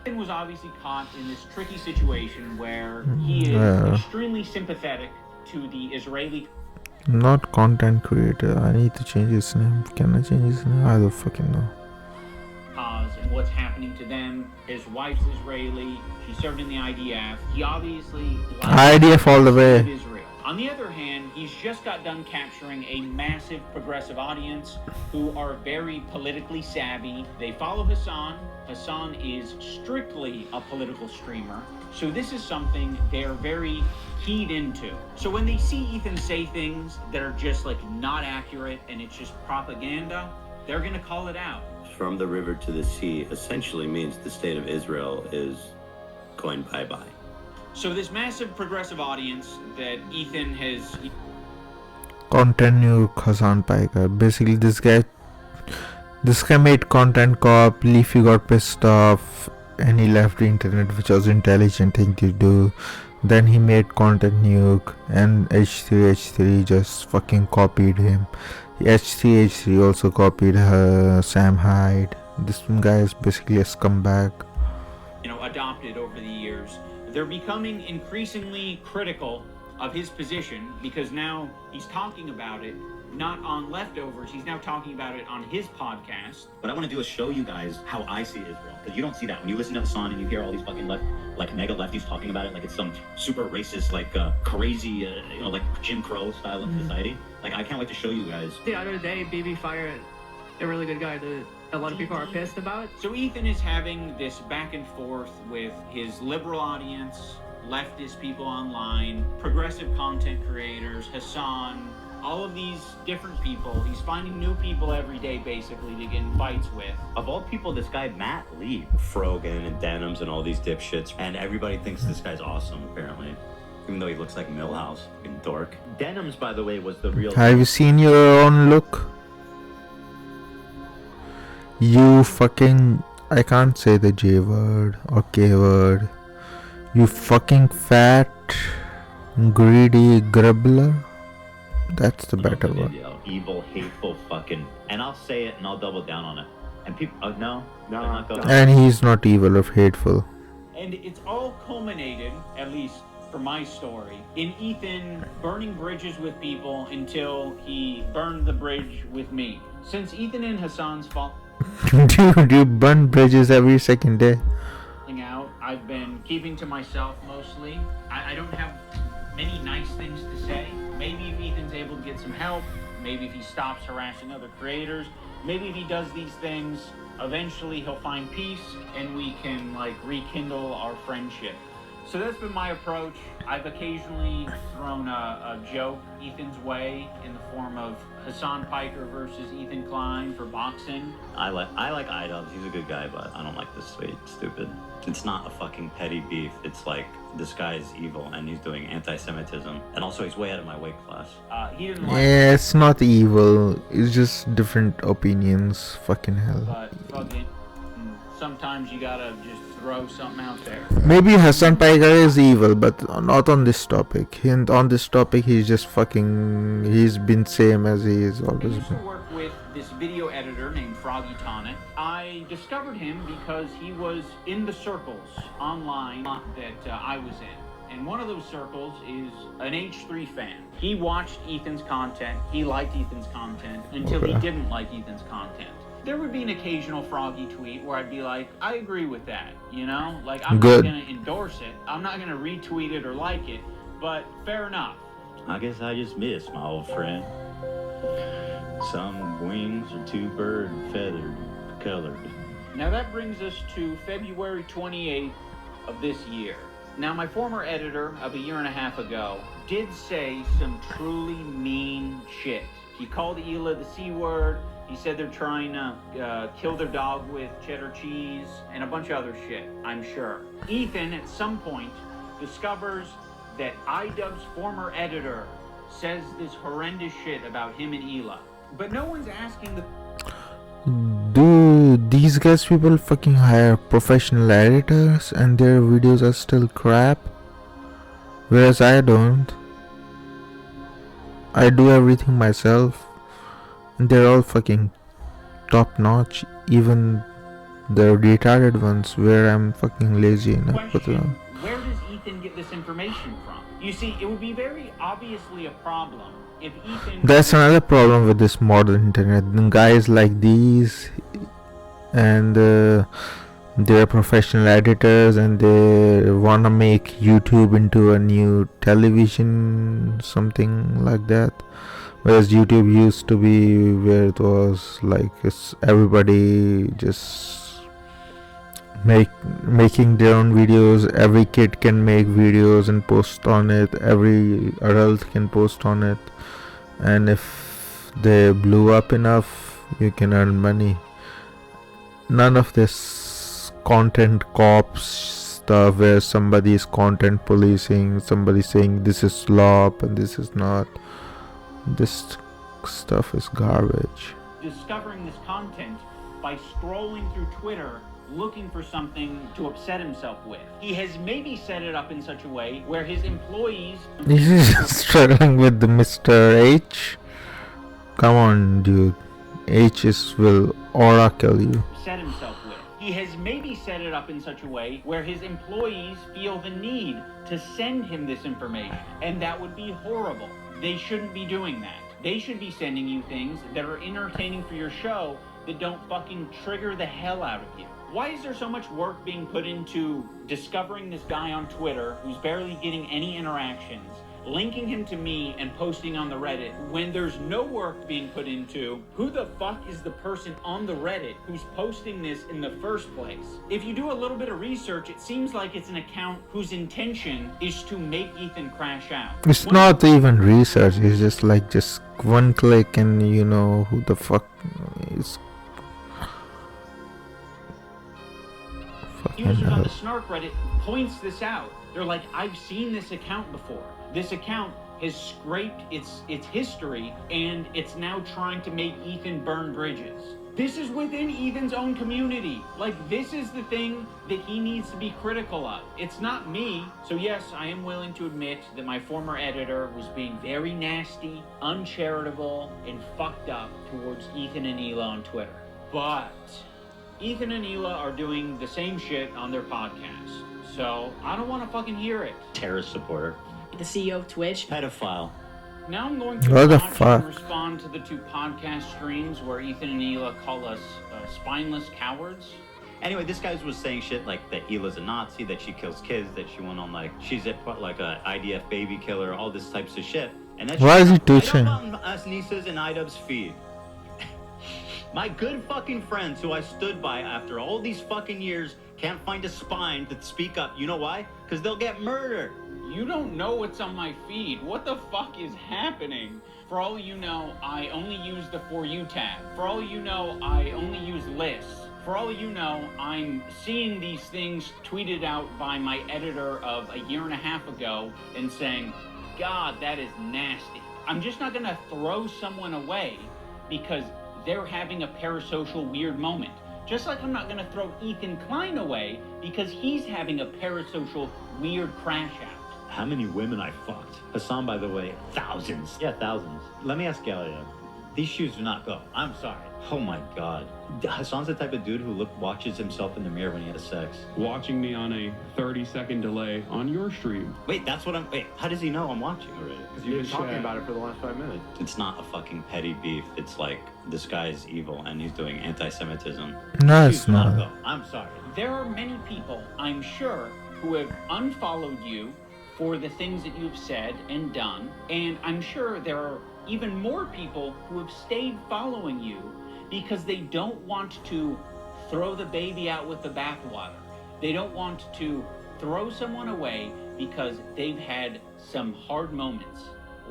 Ethan was obviously caught in this tricky situation where he is extremely sympathetic to the Israeli Not content creator. I need to change his name. Can I change his name? I don't fucking know. cause and what's happening to them. His wife's Israeli. She served in the IDF. He obviously IDF all the way. Israel. On the other hand, he's just got done capturing a massive progressive audience who are very politically savvy. They follow Hassan. Hassan is strictly a political streamer. So this is something they're very keyed into. So when they see Ethan say things that are just like not accurate and it's just propaganda, they're going to call it out. From the river to the sea essentially means the state of Israel is going bye-bye. So this massive progressive audience that Ethan has... Continue Hassan Piker. Basically this guy made content cop. Leafy got pissed off and he left the internet, which was intelligent thing to do. Then he made content nuke and H3H3 just fucking copied him. H3H3 also copied Sam Hyde. This guy is basically a scumbag. Adopted over the years. They're becoming increasingly critical of his position because now he's talking about it not on Leftovers, he's now talking about it on his podcast. What I want to do is show you guys how I see Israel, because you don't see that when you listen to Hassan and you hear all these fucking mega lefties talking about it like it's some super racist, crazy, like Jim Crow style of society. Like, I can't wait to show you guys. The other day, BB fired a really good guy that a lot of people are pissed about. So Ethan is having this back and forth with his liberal audience, leftist people online, progressive content creators, Hassan, all of these different people. He's finding new people every day, basically, to get in fights with. Of all people, this guy, Matt Lee. Frogan and Denims and all these dipshits. And everybody thinks this guy's awesome, apparently. Even though he looks like Millhouse, fucking dork. Denims, by the way, was the real... Have you seen your own look? You fucking... I can't say the J word or K word. You fucking fat, greedy grubbler. That's the better word. Evil, hateful fucking... And I'll say it and I'll double down on it. And people... Oh, no. And he's not evil or hateful. And it's all culminated, at least for my story, in Ethan burning bridges with people until he burned the bridge with me. Since Ethan and Hassan's Dude, you burn bridges every second day. Out, I've been keeping to myself mostly. I don't have many nice things to say. Maybe if Ethan's able to get some help, maybe if he stops harassing other creators, maybe if he does these things, eventually he'll find peace and we can rekindle our friendship. So that's been my approach. I've occasionally thrown a joke Ethan's way in the form of Hassan Piker versus Ethan Klein for boxing. I like iDubbbz. He's a good guy, but I don't like this stupid. It's not a fucking petty beef. It's like this guy's evil and he's doing anti-Semitism, and also he's way out of my weight class. He didn't yeah, it's not evil. It's just different opinions. Fucking hell. But sometimes you gotta just throw something out there. Maybe Hassan Piker is evil, but not on this topic. And on this topic, he's just fucking... He's been same as he is always been. I used to work with this video editor named Froggy Tonic. I discovered him because he was in the circles online that I was in. And one of those circles is an H3 fan. He watched Ethan's content. He liked Ethan's content until he didn't like Ethan's content. There would be an occasional Froggy tweet where I'd be like, I agree with that, I'm not going to endorse it. I'm not going to retweet it or like it, but fair enough. I guess I just miss my old friend. Some wings are too bird feathered, colored. Now that brings us to February 28th of this year. Now my former editor of a year and a half ago did say some truly mean shit. He called Hila the C word. He said they're trying to kill their dog with cheddar cheese and a bunch of other shit, I'm sure. Ethan, at some point, discovers that iDubbbz's former editor says this horrendous shit about him and Hila. But no one's asking the... Dude, these guys people fucking hire professional editors and their videos are still crap. Whereas I don't. I do everything myself. And they're all fucking top notch. Even the retarded ones where I'm fucking lazy enough for Question, them. where does Ethan get this information from? You see, it would be very obviously a problem if Ethan... That's another problem with this modern internet. The guys like these and they're professional editors and they wanna make YouTube into a new television, something like that. Whereas YouTube used to be where it was like everybody just making their own videos. Every kid can make videos and post on it. Every adult can post on it. And if they blew up enough, you can earn money. None of this content cops stuff where somebody is content policing, somebody saying this is slop and this is not. This stuff is garbage. Discovering this content by scrolling through Twitter looking for something to upset himself with. He has maybe set it up in such a way where his employees... This is struggling with the Mr. H. Come on, dude. H will aura kill you. Set himself with. He has maybe set it up in such a way where his employees feel the need to send him this information, and that would be horrible. They shouldn't be doing that. They should be sending you things that are entertaining for your show that don't fucking trigger the hell out of you. Why is there so much work being put into discovering this guy on Twitter who's barely getting any interactions, linking him to me and posting on the Reddit, when there's no work being put into who the fuck is the person on the Reddit who's posting this in the first place? If you do a little bit of research, it seems like it's an account whose intention is to make Ethan crash out. It's not even research, it's just like just one click and you know who the fuck is. Users on the Snark Reddit points this out. They're like, I've seen this account before. This account has scraped its history and it's now trying to make Ethan burn bridges. This is within Ethan's own community. Like, this is the thing that he needs to be critical of. It's not me. So yes, I am willing to admit that my former editor was being very nasty, uncharitable, and fucked up towards Ethan and Nioh on Twitter. But Ethan and Nioh are doing the same shit on their podcast. So I don't want to fucking hear it. Terrorist supporter. The CEO of Twitch. Pedophile. Now I'm going to What the watch fuck? and respond to the two podcast streams where Ethan and Nioh call us spineless cowards. Anyway, this guy was saying shit like that Hila's a Nazi, that she kills kids, that she went on like, she's like a IDF baby killer, all this types of shit. And that's Why is he right teaching? up on us Nisa's and Idub's feed. My good fucking friends who I stood by after all these fucking years can't find a spine to speak up. You know why? Because they'll get murdered. You don't know what's on my feed. What the fuck is happening? For all you know, I only use the For You tab. For all you know, I only use lists. For all you know, I'm seeing these things tweeted out by my editor of a year and a half ago and saying, God, that is nasty. I'm just not gonna throw someone away because they're having a parasocial weird moment. Just like I'm not gonna throw Ethan Klein away because he's having a parasocial weird crash out. How many women I fucked? Hassan, by the way, thousands. Yeah, thousands. Let me ask Galia. These shoes do not go. I'm sorry. Oh my God. Hassan's the type of dude who watches himself in the mirror when he has sex. Watching me on a 30-second delay on your stream. Wait, that's what wait, how does he know I'm watching already? Because you've been talking about it for the last 5 minutes. It's not a fucking petty beef. It's like, this guy's evil and he's doing anti-Semitism. No, Shoes it's do not. go. I'm sorry. There are many people, I'm sure, who have unfollowed you for the things that you've said and done, and I'm sure there are even more people who have stayed following you because they don't want to throw the baby out with the bathwater. They don't want to throw someone away because they've had some hard moments.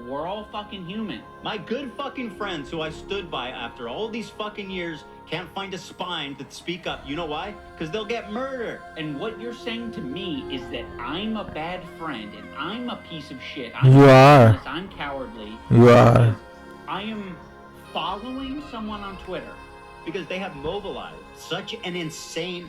We're all fucking human. My good fucking friends who I stood by after all these fucking years can't find a spine to speak up. You know why? Because they'll get murdered. And what you're saying to me is that I'm a bad friend and I'm a piece of shit. You are. I'm cowardly. You are. Because I am following someone on Twitter. Because they have mobilized such an insane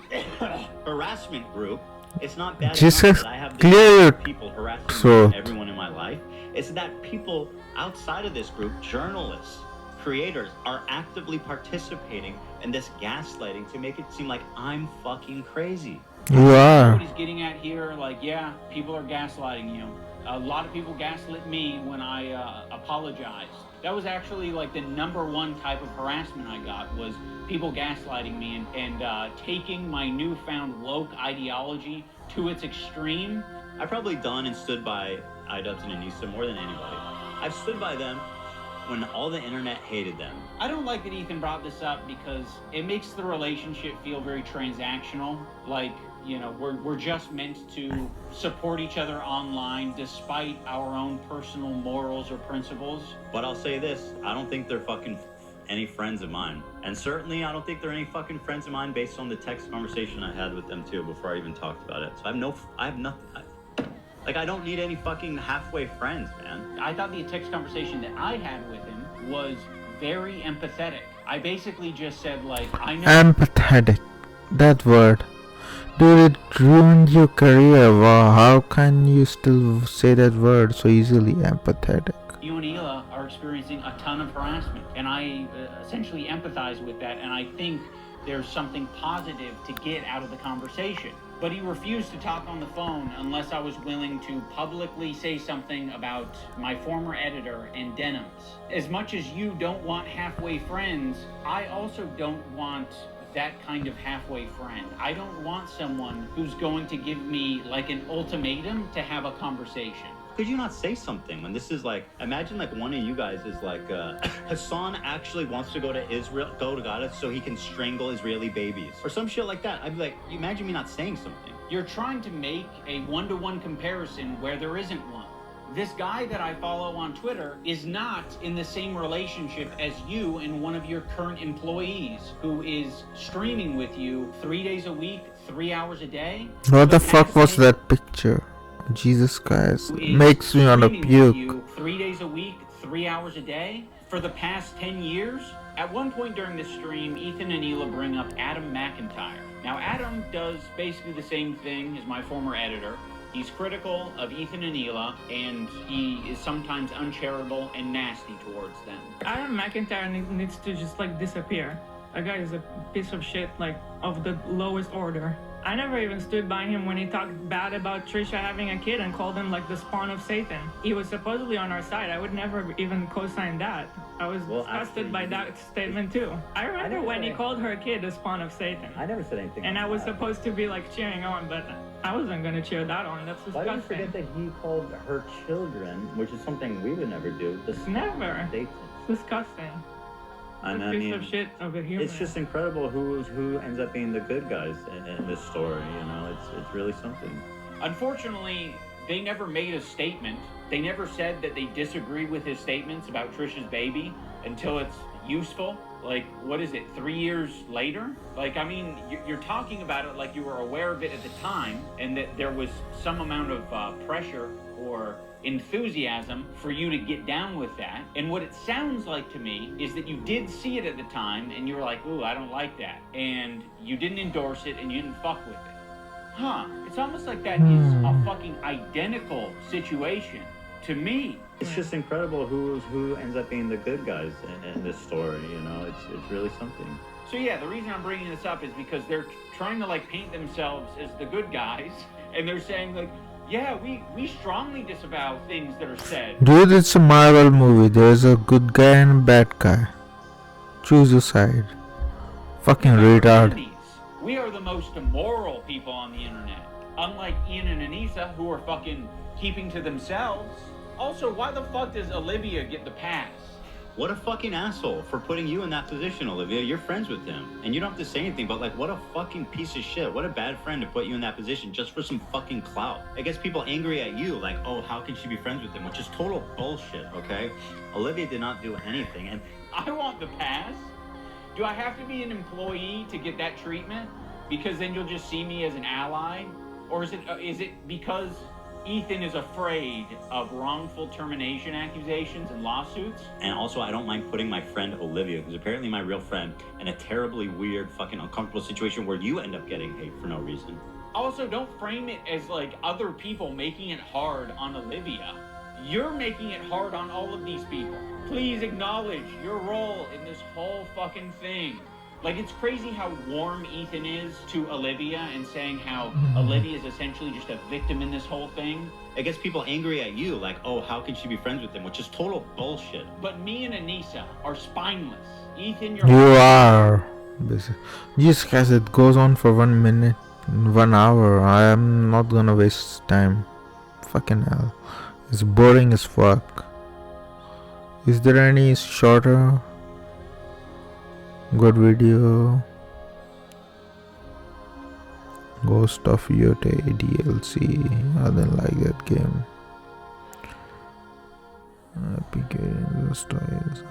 harassment group. It's not bad Jesus, enough that I have clear these your people harassing throat. everyone in my life. It's that people outside of this group, journalists, creators, are actively participating and this gaslighting to make it seem like I'm fucking crazy. You are. What he's getting at here, like, yeah, people are gaslighting you. A lot of people gaslit me when I apologized. That was actually like the #1 type of harassment I got, was people gaslighting me and taking my newfound woke ideology to its extreme. I've probably done and stood by iDubbbz and Anissa more than anybody. I've stood by them when all the internet hated them. I don't like that Ethan brought this up because it makes the relationship feel very transactional. Like, you know, we're just meant to support each other online despite our own personal morals or principles. But I'll say this, I don't think they're fucking any friends of mine. And certainly I don't think they're any fucking friends of mine based on the text conversation I had with them too before I even talked about it. So I have nothing. Like, I don't need any fucking halfway friends, man. I thought the text conversation that I had with him was very empathetic. I basically just said, like, I know... Empathetic. That word. Dude, it ruined your career. Wow, how can you still say that word so easily? Empathetic. You and Hila are experiencing a ton of harassment, and I essentially empathize with that, and I think there's something positive to get out of the conversation. But he refused to talk on the phone unless I was willing to publicly say something about my former editor and denims. As much as you don't want halfway friends, I also don't want that kind of halfway friend. I don't want someone who's going to give me like an ultimatum to have a conversation. Could you not say something when this is like, imagine like one of you guys is like, Hassan actually wants to go to Israel, go to Gaza so he can strangle Israeli babies or some shit like that. I'd be like, imagine me not saying something. You're trying to make a one-to-one comparison where there isn't one. This guy that I follow on Twitter is not in the same relationship as you and one of your current employees who is streaming with you 3 days a week, 3 hours a day. What the fuck was that picture? Jesus Christ. Makes me wanna puke. 3 days a week, 3 hours a day for the past 10 years. At one point during this stream, Ethan and Hila bring up Adam McIntyre. Now, Adam does basically the same thing as my former editor. He's critical of Ethan and Hila, and he is sometimes uncharitable and nasty towards them. Adam McIntyre needs to just like disappear. That guy is a piece of shit, like of the lowest order. I never even stood by him when he talked bad about Trisha having a kid and called him like the spawn of Satan. He was supposedly on our side. I would never even co-sign that. I was disgusted by that statement too. I remember when he called her kid the spawn of Satan. I never said anything. And I was supposed to be like cheering on, but I wasn't gonna cheer that on. That's disgusting. Why do you forget that he called her children, which is something we would never do? Never. Satan. It's disgusting. And a piece of shit of a human. It's just incredible who ends up being the good guys in this story. You know, it's really something. Unfortunately, they never made a statement. They never said that they disagree with his statements about Trisha's baby until it's useful. Like, what is it, 3 years later? Like, I mean, you're talking about it like you were aware of it at the time and that there was some amount of pressure or enthusiasm for you to get down with that. And what it sounds like to me is that you did see it at the time and you were like, ooh, I don't like that. And you didn't endorse it and you didn't fuck with it. Huh, it's almost like that is a fucking identical situation to me. It's just incredible who ends up being the good guys in this story. You know, it's really something. So yeah, the reason I'm bringing this up is because they're trying to like paint themselves as the good guys, and they're saying like, yeah, we strongly disavow things that are said. Dude, it's a Marvel movie. There's a good guy and a bad guy. Choose your side. Fucking retard. We are the most immoral people on the internet. Unlike Ian and Anissa, who are fucking keeping to themselves. Also, why the fuck does Olivia get the pass? What a fucking asshole for putting you in that position, Olivia. You're friends with him. And you don't have to say anything, but like, what a fucking piece of shit. What a bad friend to put you in that position just for some fucking clout. It gets people angry at you, like, oh, how can she be friends with him? Which is total bullshit, okay? Olivia did not do anything. And I want the pass. Do I have to be an employee to get that treatment? Because then you'll just see me as an ally? Or is it because Ethan is afraid of wrongful termination accusations and lawsuits? And also, I don't mind putting my friend Olivia, who's apparently my real friend, in a terribly weird, fucking uncomfortable situation where you end up getting hate for no reason. Also, don't frame it as like other people making it hard on Olivia. You're making it hard on all of these people. Please acknowledge your role in this whole fucking thing. Like, it's crazy how warm Ethan is to Olivia and saying how Olivia is essentially just a victim in this whole thing. It gets people angry at you, like, oh, how can she be friends with him? Which is total bullshit. But me and Anissa are spineless. Ethan, you're... You are. Jesus Christ, it goes on for 1 minute, 1 hour. I am not gonna waste time. Fucking hell. It's boring as fuck. Is there any shorter good video? Ghost of Yote DLC. I didn't like that game. Epic Games Styles.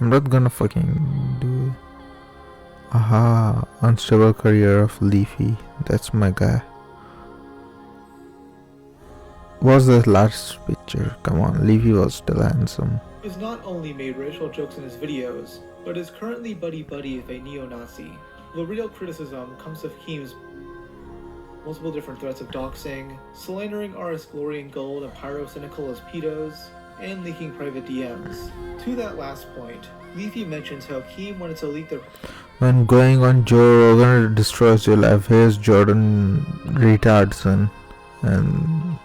I'm not gonna fucking do it. Aha, Unstable Career of Leafy. That's my guy. What's the last picture? Come on, Leafy was still handsome. He's not only made racial jokes in his videos, but is currently buddy-buddy with a neo-Nazi. The real criticism comes of Keem's multiple different threats of doxing, slandering RS Glory and Gold and Pyrocynical as pedos, and leaking private DMs. To that last point, Leafy mentions how Keem wanted to leak their... When going on Joe Rogan destroys your life, here's Jordan Retardson and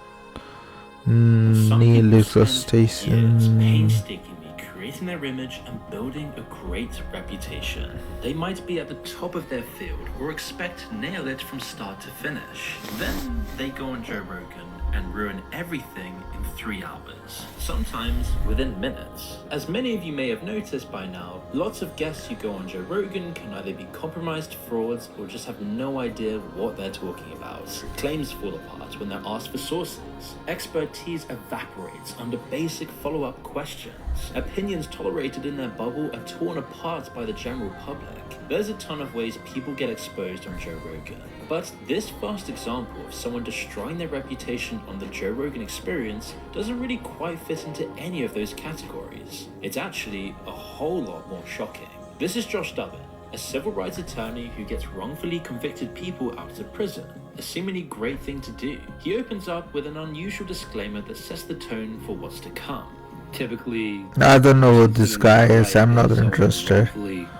Neil It's Station. painstakingly creating their image and building a great reputation. They might be at the top of their field or expect to nail it from start to finish. Then they go on Joe Rogan and ruin everything in 3 hours, sometimes within minutes. As many of you may have noticed by now, lots of guests who go on Joe Rogan can either be compromised frauds or just have no idea what they're talking about. Claims fall apart when they're asked for sources. Expertise evaporates under basic follow-up questions. Opinions tolerated in their bubble are torn apart by the general public. There's a ton of ways people get exposed on Joe Rogan. But this first example of someone destroying their reputation on the Joe Rogan Experience doesn't really quite fit into any of those categories. It's actually a whole lot more shocking. This is Josh Dubbin, a civil rights attorney who gets wrongfully convicted people out of prison. A seemingly great thing to do. He opens up with an unusual disclaimer that sets the tone for what's to come. Typically, I don't know what this guy is. I'm not interested.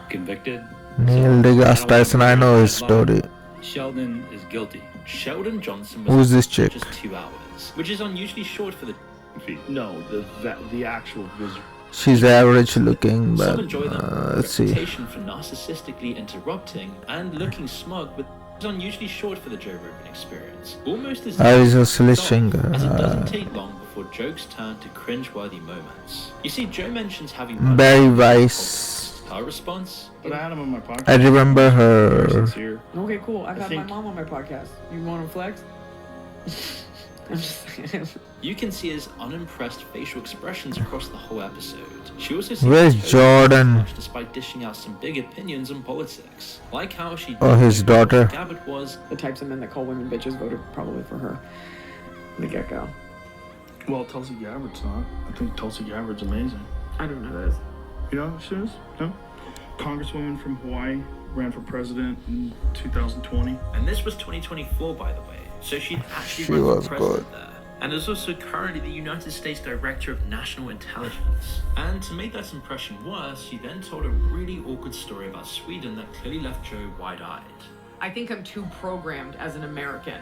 Convicted. Neil deGrasse Tyson, I know his story. Sheldon is guilty. Sheldon Johnson was Who's this chick? just 2 hours, which is unusually short for the No, the actual visual. She's average looking, but some enjoy them. let's see. Reputation for narcissistically interrupting and looking smug, but it's unusually short for the Joe Rogan Experience. Almost as I was a as it singer. doesn't take long before jokes turn to cringe-worthy moments. You see, Joe mentions having Barry Weiss. Her response? But I had him on my podcast. I remember her. Sincere. Okay, cool. I've I had my think- mom on my podcast. You want to flex? I'm just saying. You can see his unimpressed facial expressions across the whole episode. She also seems Where's totally Jordan? untouched despite dishing out some big opinions on politics. Like how she Oh, his didn't know who daughter. Gabbard was. The types of men that call women bitches voted probably for her from the get-go. Well, Tulsi Gabbard's not. I think Tulsi Gabbard's amazing. I don't know this. You know who she is? No? Congresswoman from Hawaii, ran for president in 2020. And this was 2024, by the way. So she'd actually She run was for president good. there. And is also currently the United States Director of National Intelligence. And to make that impression worse, she then told a really awkward story about Sweden that clearly left Joe wide-eyed. I think I'm too programmed as an American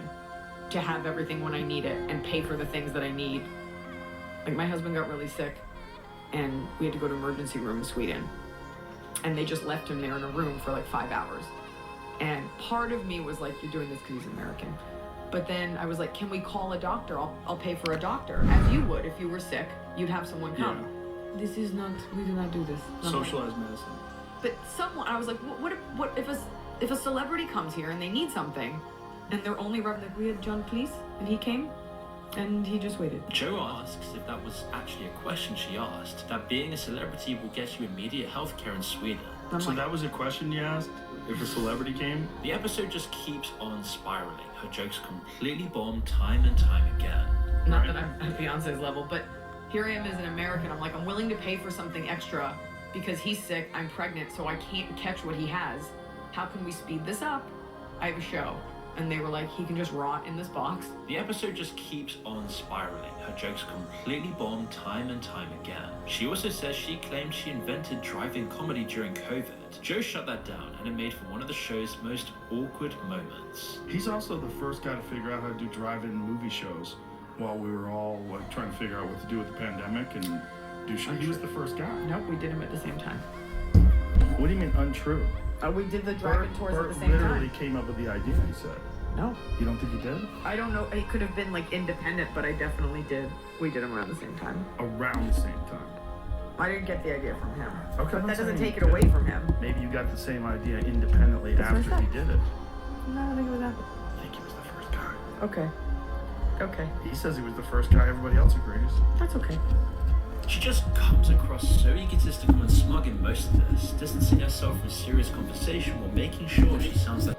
to have everything when I need it and pay for the things that I need. Like, my husband got really sick and we had to go to emergency room in Sweden. And they just left him there in a room for like 5 hours. And part of me was like, you're doing this because he's American. But then I was like, can we call a doctor? I'll pay for a doctor. As you would if you were sick, you'd have someone come. This is not, we do not do this. Socialized medicine. But someone, I was like, what if a celebrity comes here and they need something, and their only revenue, like we had John Cleese, and he came, and he just waited. Joe asks if that was actually a question she asked, that being a celebrity will get you immediate healthcare in Sweden. I'm So like, that was a question you asked? If a celebrity came? The episode just keeps on spiraling. Her jokes completely bomb time and time again. not that I'm at Beyonce's level, but here I am as an American. I'm like, I'm willing to pay for something extra because he's sick, I'm pregnant, so I can't catch what he has. How can we speed this up? I have a show. and they were like, he can just rot in this box. The episode just keeps on spiraling. Her jokes completely bomb time and time again. She also says she claimed she invented drive-in comedy during COVID. Joe shut that down, and it made for one of the show's most awkward moments. He's also the first guy to figure out how to do drive-in movie shows while we were all like trying to figure out what to do with the pandemic and do shows. He was the first guy. Nope, we did them at the same time. What do you mean untrue? We did the drive-in tours at the same literally time. came up with the idea, he said. No. You don't think he did? I don't know. It could have been like independent, but I definitely did. We did them around the same time. Around the same time. I didn't get the idea from him. Okay, But I'm that doesn't saying take it you away did. from him. Maybe you got the same idea independently That's what I after he said. did it. No, I don't think it was that. I think he was the first guy. Okay. Okay. He says he was the first guy, everybody else agrees. That's okay. She just comes across so egotistical and smug in most of this, distancing herself from serious conversation while making sure she sounds like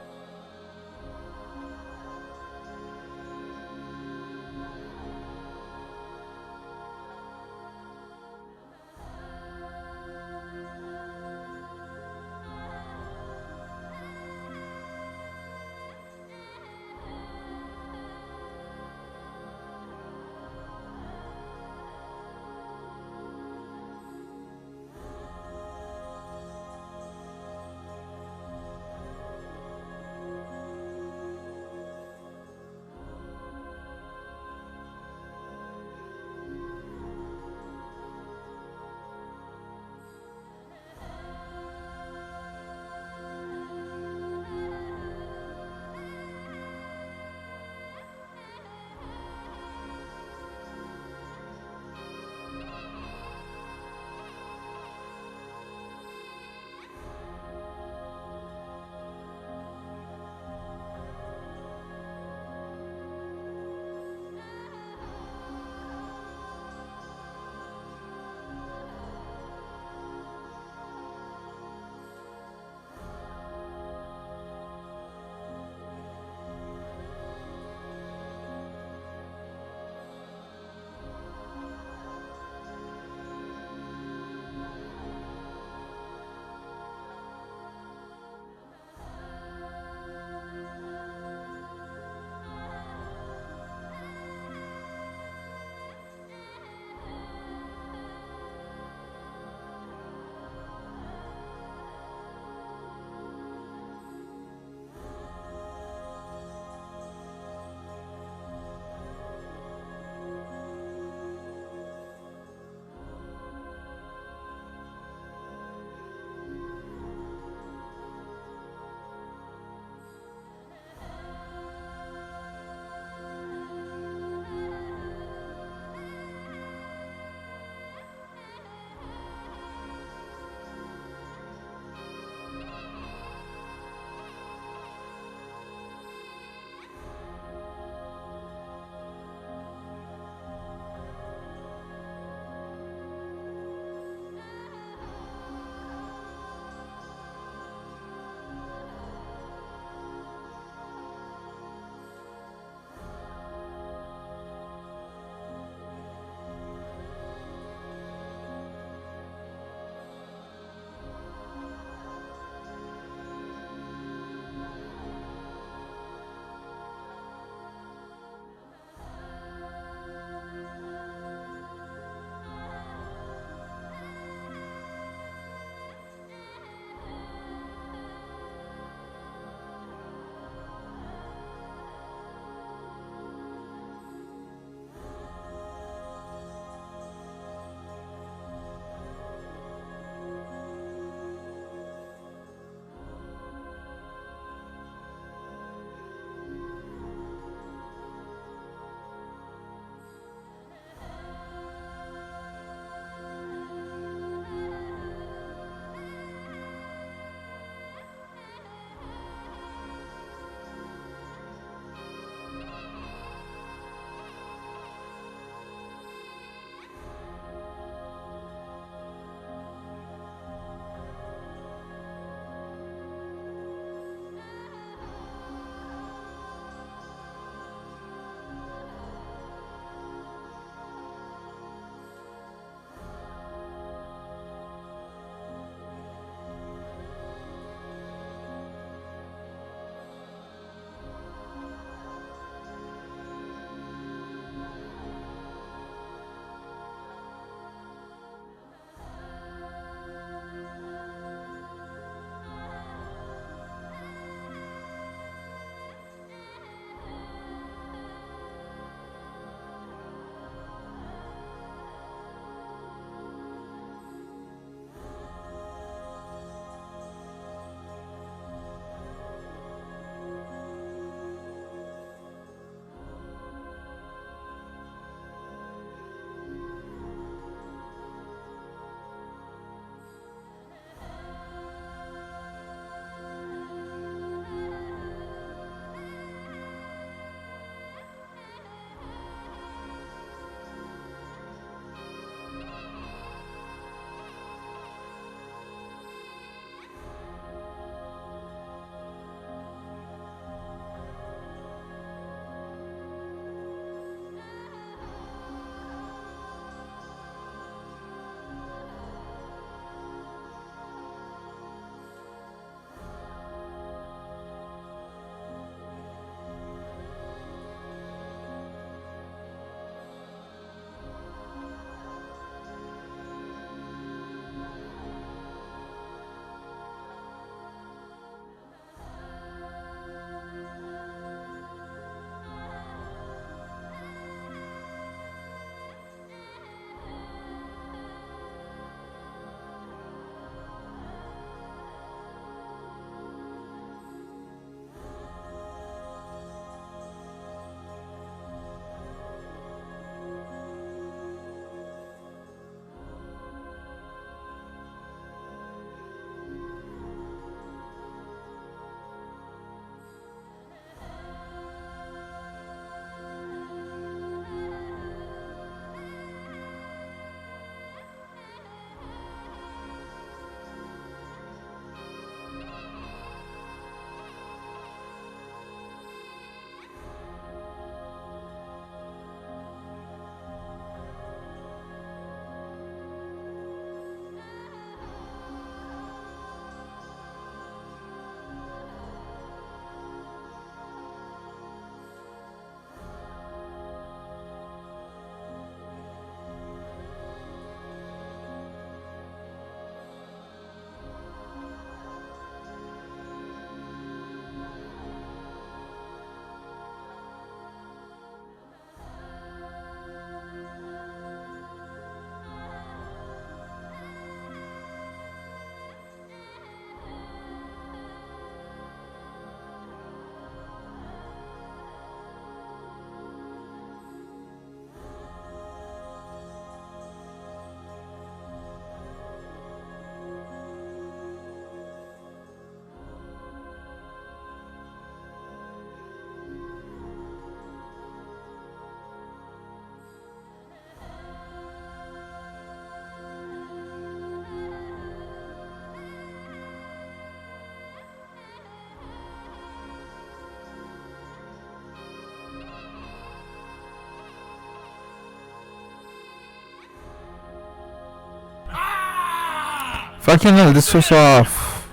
Fucking hell, this was off.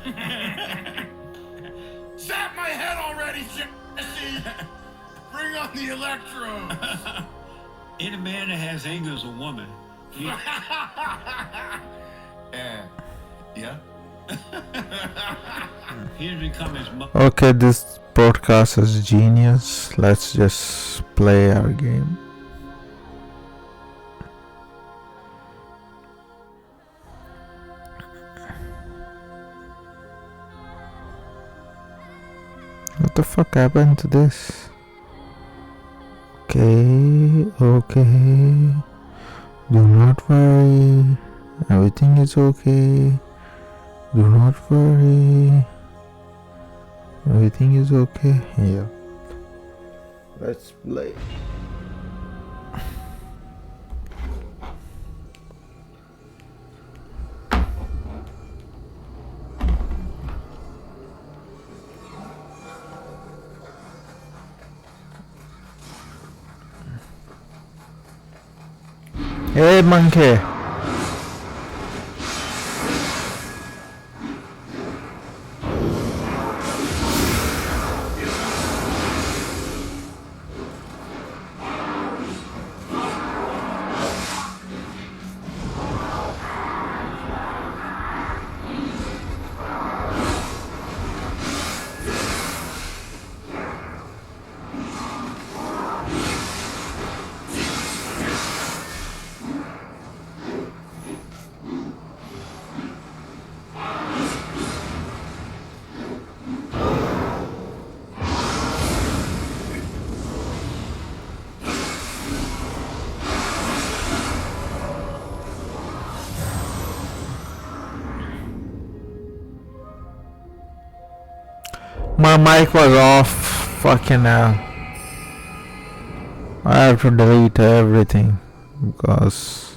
Zap my head already, Jesse! Bring on the electrode! Ain't a man that has anger as a woman. Yeah? He didn't become his mother. Okay, this broadcast is genius. Let's just play our game. What the fuck happened to this? Okay, okay. Do not worry. Everything is okay. Do not worry. Everything is okay. Yeah. Let's play. Hey, monkey. My mic was off. Fucking hell. I have to delete everything because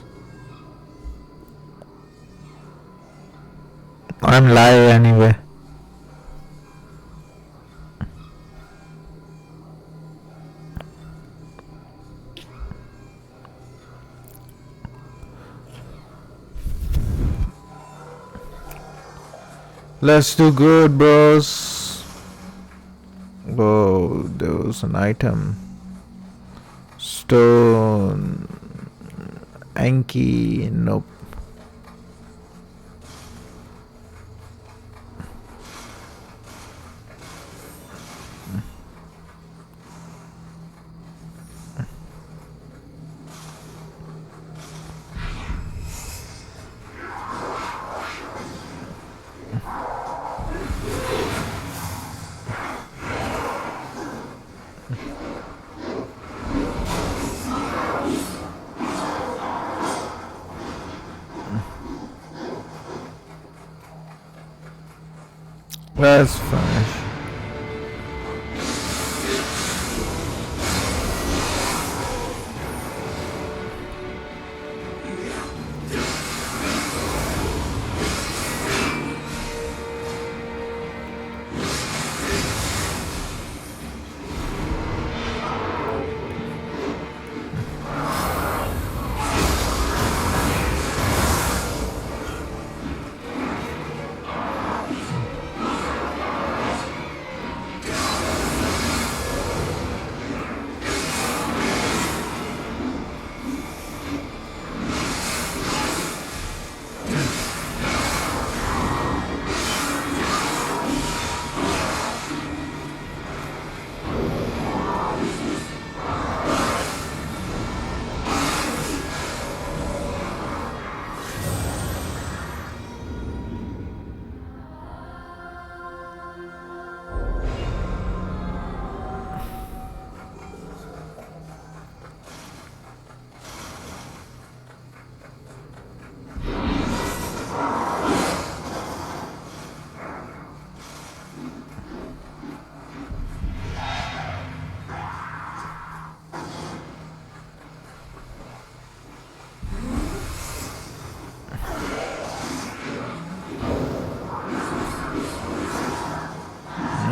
I'm live anyway. Let's do good, bros. Oh, there was an item. Stone. Anki. Nope. Let's finish.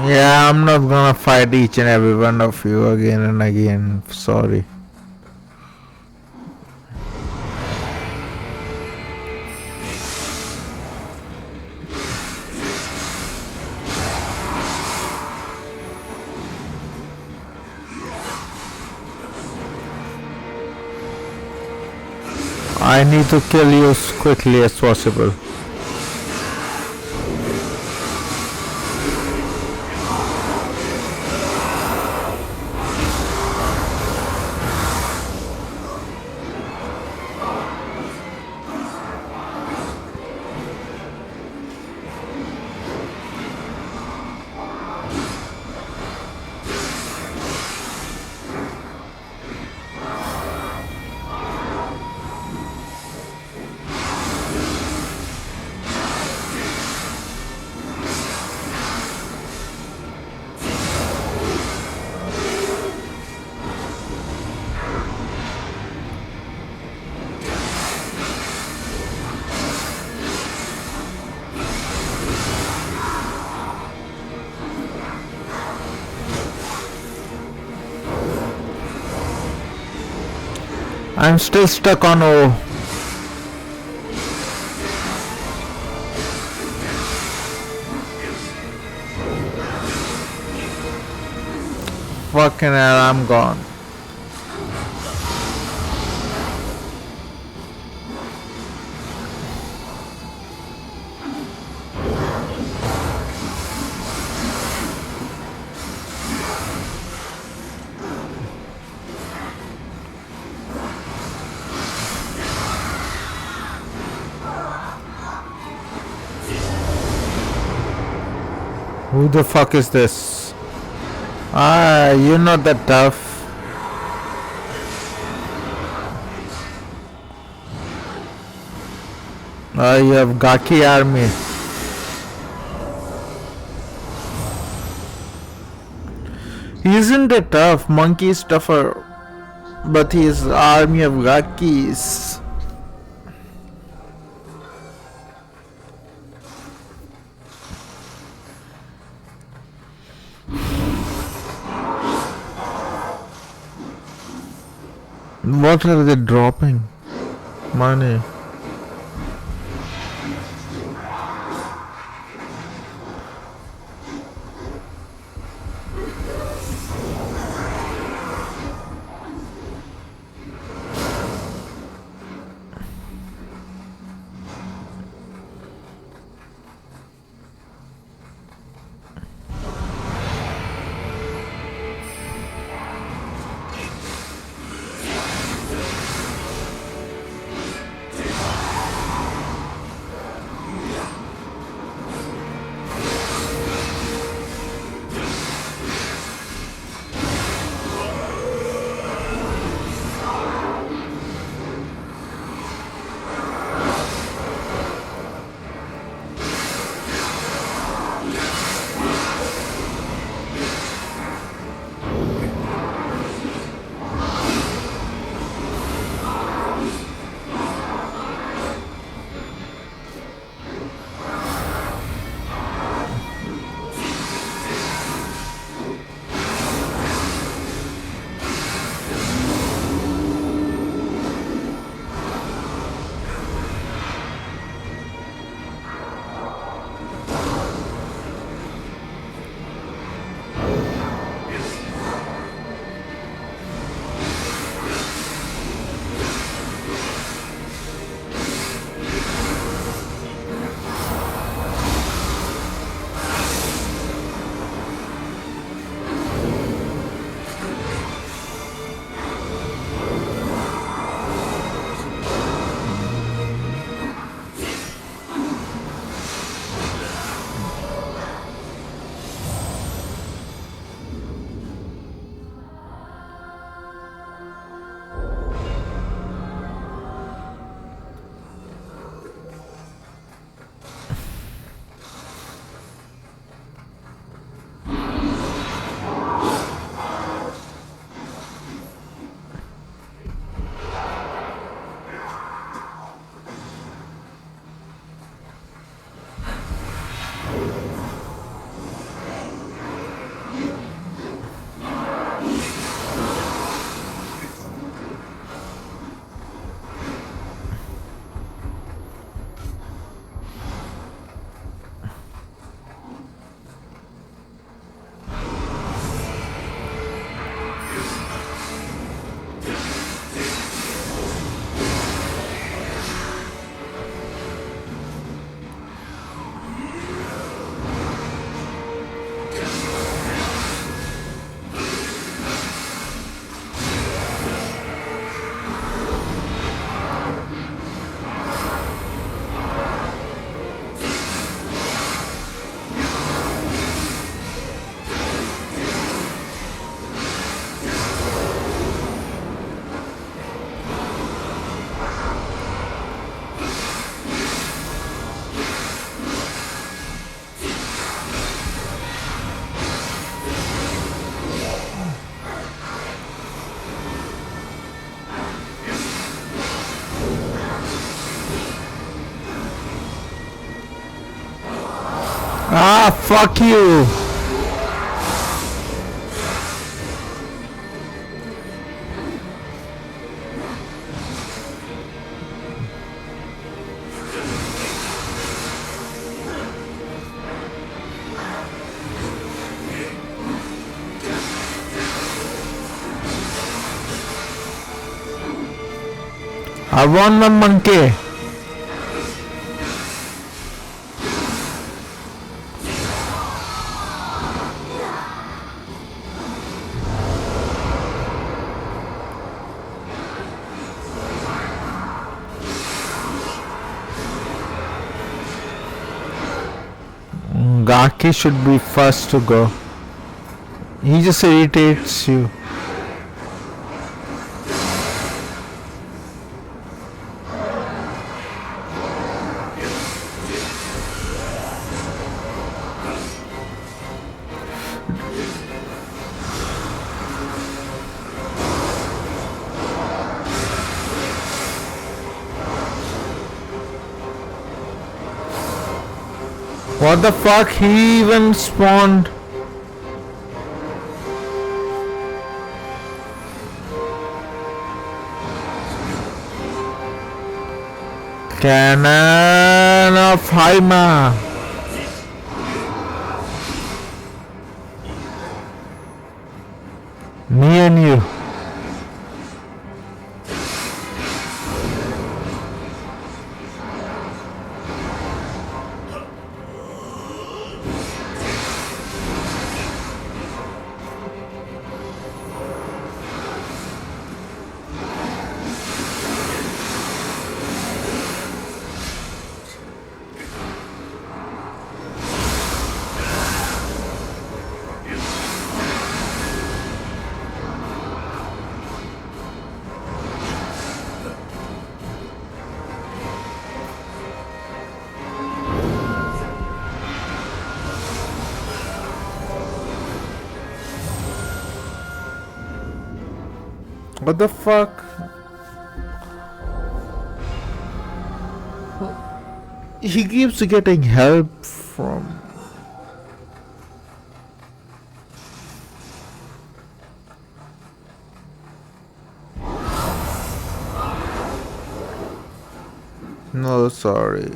Yeah, I'm not gonna fight each and every one of you again and again. Sorry. I need to kill you as quickly as possible. I'm still stuck on O. Fucking hell, I'm gone. Who the fuck is this? Ah, you're not that tough. You have Gaki army. He isn't a tough. Monkey is tougher. But he is army of Gakis. What are they dropping? Money. Ah, fuck you. I want my monkey. Gaki should be first to go. He just irritates you. What the fuck? He even spawned. Cannon of Haima. Me and you. What the fuck? He keeps getting help from. No, sorry.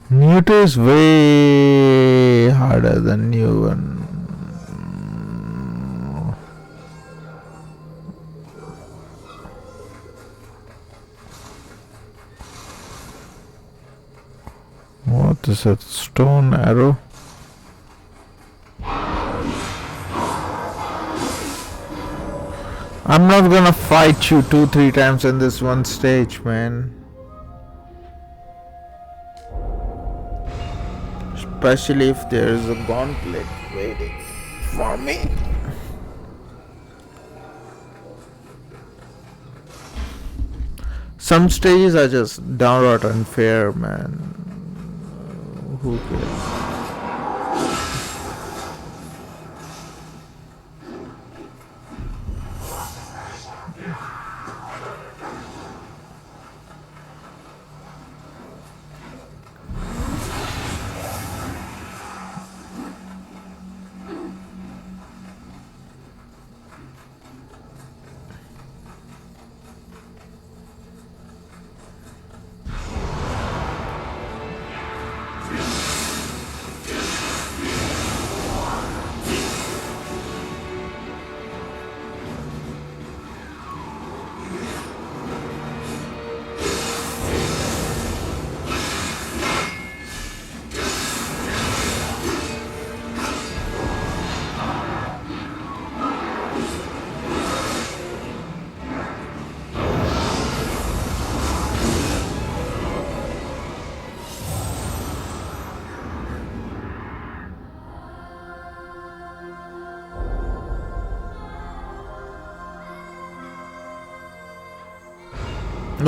Newt is way harder than new one. What is that? Stone arrow? I'm not gonna fight you 2-3 times in this one stage, man. Especially if there is a gauntlet waiting for me. Some stages are just downright unfair, man. Who cares?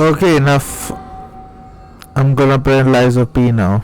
Okay, enough. I'm gonna play Lies of P now.